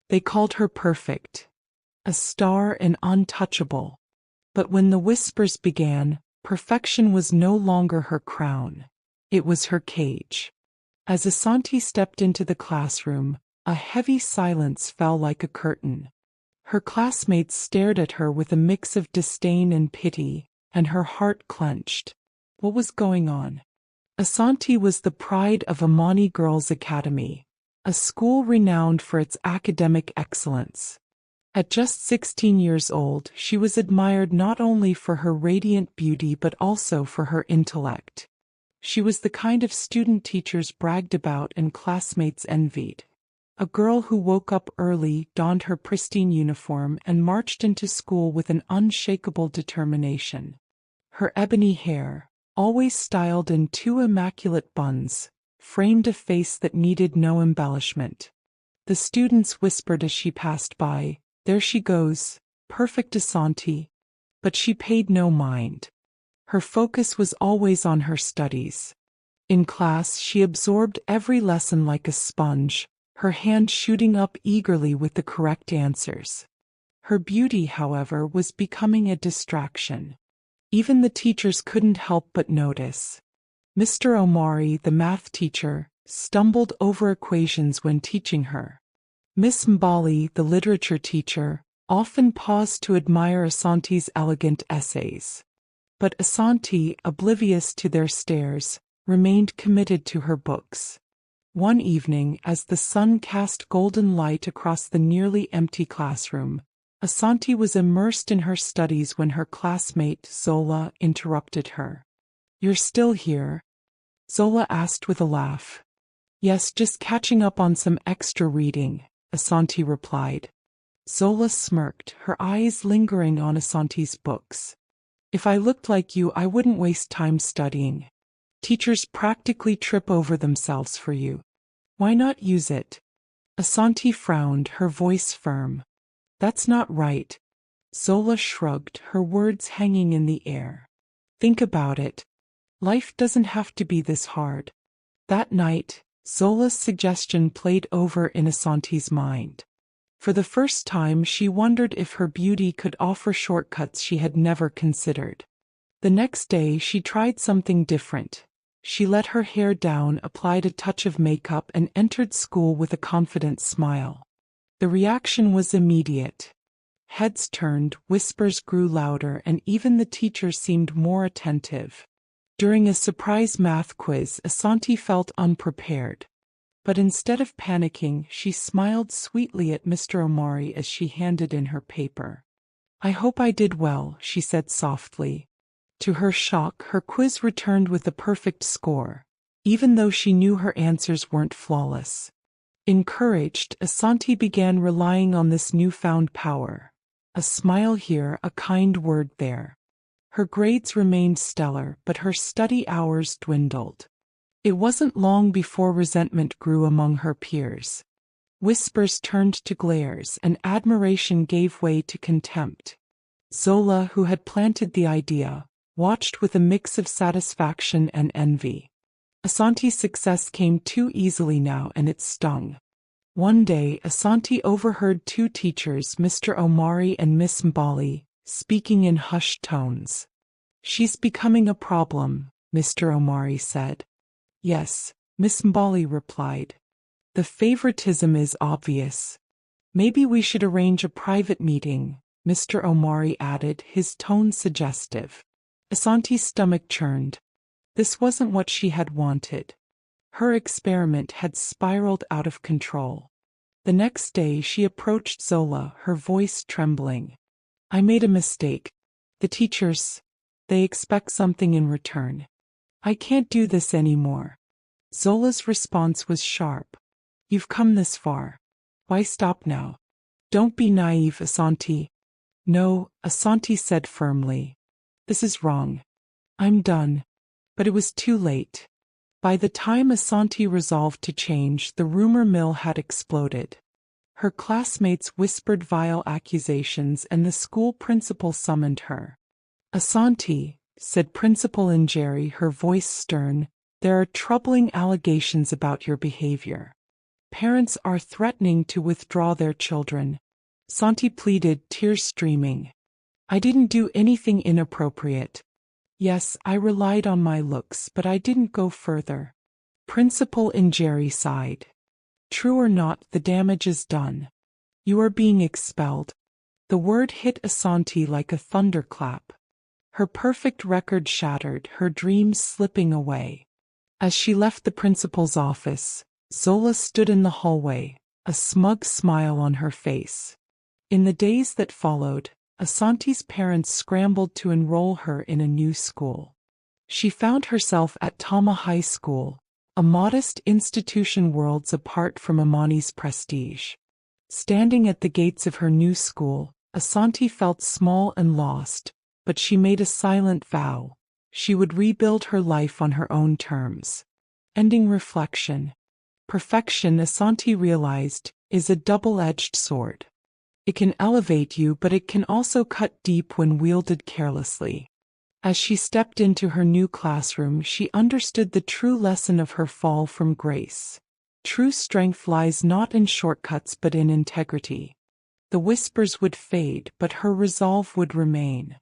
They called her perfect, a star and untouchable. But when the whispers began, perfection was no longer her crown. It was her cage. As Asante stepped into the classroom, a heavy silence fell like a curtain. Her classmates stared at her with a mix of disdain and pity, and her heart clenched. What was going on? Asante was the pride of Amani Girls Academy, a school renowned for its academic excellence. At just 16 years old, she was admired not only for her radiant beauty but also for her intellect. She was the kind of student teachers bragged about and classmates envied. A girl who woke up early, donned her pristine uniform, and marched into school with an unshakable determination. Her ebony hair, always styled in two immaculate buns, framed a face that needed no embellishment. The students whispered as she passed by, "There she goes, perfect Asante." But she paid no mind. Her focus was always on her studies. In class, she absorbed every lesson like a sponge, her hand shooting up eagerly with the correct answers. Her beauty, however, was becoming a distraction. Even the teachers couldn't help but notice. Mr. Omari, the math teacher, stumbled over equations when teaching her. Miss Mbali, the literature teacher, often paused to admire Asante's elegant essays. But Asante, oblivious to their stares, remained committed to her books. One evening, as the sun cast golden light across the nearly empty classroom, Asante was immersed in her studies when her classmate, Zola, interrupted her. "You're still here?" Zola asked with a laugh. "Yes, just catching up on some extra reading," Asante replied. Zola smirked, her eyes lingering on Asante's books. "If I looked like you, I wouldn't waste time studying. Teachers practically trip over themselves for you. Why not use it?" Asante frowned, her voice firm. "That's not right." Zola shrugged, her words hanging in the air. "Think about it. Life doesn't have to be this hard." That night, Zola's suggestion played over in Asante's mind. For the first time, she wondered if her beauty could offer shortcuts she had never considered. The next day, she tried something different. She let her hair down, applied a touch of makeup, and entered school with a confident smile. The reaction was immediate. Heads turned, whispers grew louder, and even the teacher seemed more attentive. During a surprise math quiz, Asante felt unprepared. But instead of panicking, she smiled sweetly at Mr. Omari as she handed in her paper. "I hope I did well," she said softly. To her shock, her quiz returned with a perfect score, even though she knew her answers weren't flawless. Encouraged, Asante began relying on this newfound power. A smile here, a kind word there. Her grades remained stellar, but her study hours dwindled. It wasn't long before resentment grew among her peers. Whispers turned to glares, and admiration gave way to contempt. Zola, who had planted the idea, watched with a mix of satisfaction and envy. Asante's success came too easily now, and it stung. One day, Asante overheard two teachers, Mr. Omari and Miss Mbali, speaking in hushed tones. "She's becoming a problem," Mr. Omari said. "Yes," Miss Mbali replied. "The favoritism is obvious." "Maybe we should arrange a private meeting," Mr. Omari added, his tone suggestive. Asante's stomach churned. This wasn't what she had wanted. Her experiment had spiraled out of control. The next day she approached Zola, her voice trembling. "I made a mistake. The teachers, they expect something in return. I can't do this anymore." Zola's response was sharp. "You've come this far. Why stop now? Don't be naive, Asante." "No," Asante said firmly. "This is wrong. I'm done." But it was too late. By the time Asante resolved to change, the rumor mill had exploded. Her classmates whispered vile accusations, and the school principal summoned her. "Asante," said Principal Njeri, her voice stern, "there are troubling allegations about your behavior." Parents are threatening to withdraw their children. Santi pleaded, tears streaming. I didn't do anything inappropriate. Yes, I relied on my looks, but I didn't go further. Principal Njeri sighed. True or not, the damage is done. You are being expelled. The word hit Asante like a thunderclap. Her perfect record shattered, her dreams slipping away. As she left the principal's office, Zola stood in the hallway, a smug smile on her face. In the days that followed, Asante's parents scrambled to enroll her in a new school. She found herself at Tama High School, a modest institution worlds apart from Amani's prestige. Standing at the gates of her new school, Asante felt small and lost, but she made a silent vow. She would rebuild her life on her own terms. Ending reflection. Perfection, Asante realized, is a double-edged sword. It can elevate you, but it can also cut deep when wielded carelessly. As she stepped into her new classroom, she understood the true lesson of her fall from grace. True strength lies not in shortcuts but in integrity. The whispers would fade, but her resolve would remain.